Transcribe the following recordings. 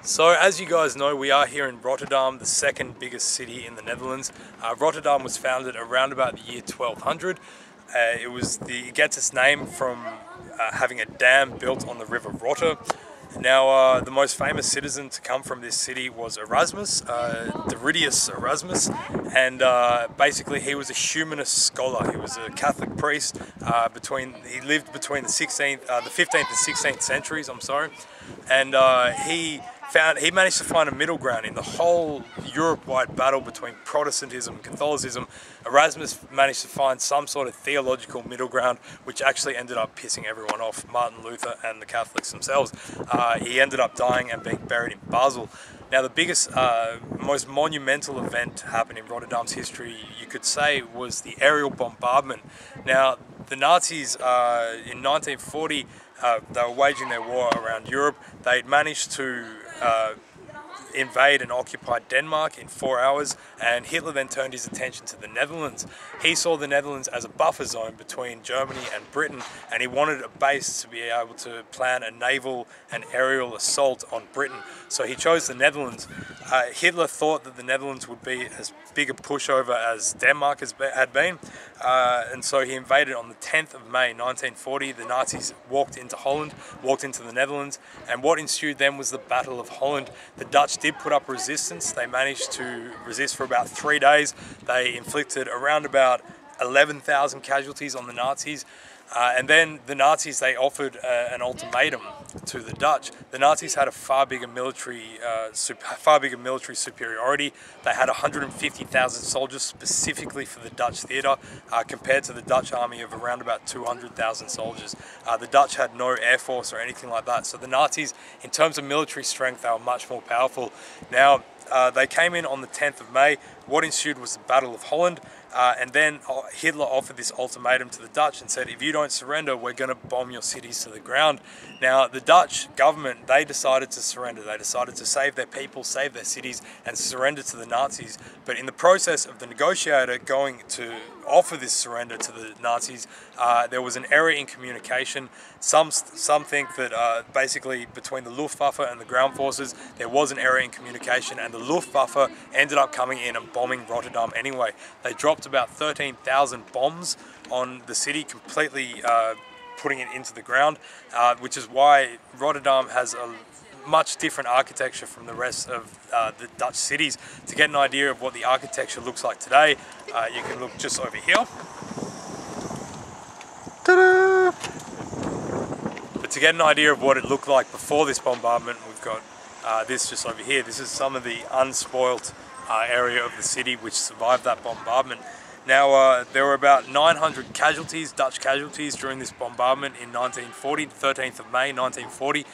So as you guys know, we are here in Rotterdam, the second biggest city in the Netherlands. Rotterdam was founded around about the year 1200. It gets its name from having a dam built on the river Rotter. Now, the most famous citizen to come from this city was Erasmus, Deridius Erasmus, and basically he was a humanist scholar. He was a Catholic priest. He lived between the 15th and 16th centuries. And he managed to find a middle ground in the whole Europe-wide battle between Protestantism and Catholicism. Erasmus managed to find some sort of theological middle ground, which actually ended up pissing everyone off, Martin Luther and the Catholics themselves. He ended up dying and being buried in Basel. Now, the biggest, most monumental event to happen in Rotterdam's history, you could say, was the aerial bombardment. Now, the Nazis in 1940, they were waging their war around Europe. They'd managed to invade and occupy Denmark in 4 hours, and Hitler then turned his attention to the Netherlands. He saw the Netherlands as a buffer zone between Germany and Britain, and he wanted a base to be able to plan a naval and aerial assault on Britain. So he chose the Netherlands. Hitler thought that the Netherlands would be as big a pushover as Denmark had been, and so he invaded on the 10th of May 1940. The Nazis walked into the Netherlands, and what ensued then was the Battle of Holland. The Dutch did put up resistance. They managed to resist for about 3 days. They inflicted around about 11,000 casualties on the Nazis. And then the Nazis, they offered an ultimatum to the Dutch. The Nazis had a far bigger military superiority. They had 150,000 soldiers specifically for the Dutch theatre, compared to the Dutch army of around about 200,000 soldiers. The Dutch had no air force or anything like that. So the Nazis, in terms of military strength, they were much more powerful. Now, they came in on the 10th of May. What ensued was the Battle of Holland. And then Hitler offered this ultimatum to the Dutch and said, if you don't surrender, we're going to bomb your cities to the ground. Now, the Dutch government, they decided to surrender. They decided to save their people, save their cities, and surrender to the Nazis. But in the process of the negotiator going to offer this surrender to the Nazis, there was an error in communication. Some think that basically between the Luftwaffe and the ground forces, there was an error in communication, and the Luftwaffe ended up coming in and bombing Rotterdam anyway. They dropped about 13,000 bombs on the city, completely putting it into the ground, which is why Rotterdam has a much different architecture from the rest of the Dutch cities. To get an idea of what the architecture looks like today, you can look just over here. Ta-da! But to get an idea of what it looked like before this bombardment, we've got this just over here. This is some of the unspoilt area of the city which survived that bombardment. Now, there were about 900 casualties, Dutch casualties, during this bombardment in 1940, 13th of May 1940,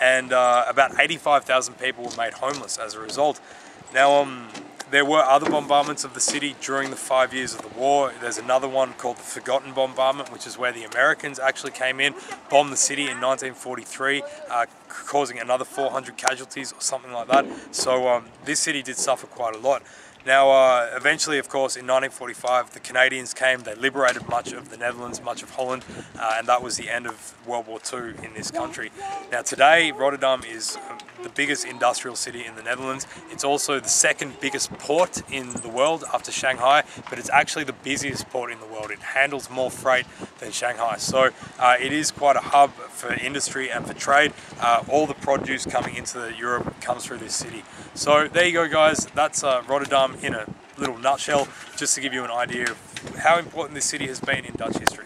and about 85,000 people were made homeless as a result. Now, there were other bombardments of the city during the 5 years of the war. There's another one called the Forgotten Bombardment, which is where the Americans actually came in, bombed the city in 1943, causing another 400 casualties or something like that. So this city did suffer quite a lot. Now, eventually, of course, in 1945, the Canadians came. They liberated much of the Netherlands, much of Holland, and that was the end of World War II in this country. Now, today, Rotterdam is the biggest industrial city in the Netherlands. It's also the second biggest port in the world after Shanghai, but it's actually the busiest port in the world. It handles more freight than Shanghai. So it is quite a hub for industry and for trade. All the produce coming into Europe comes through this city. So there you go, guys. That's Rotterdam in a little nutshell, just to give you an idea of how important this city has been in Dutch history.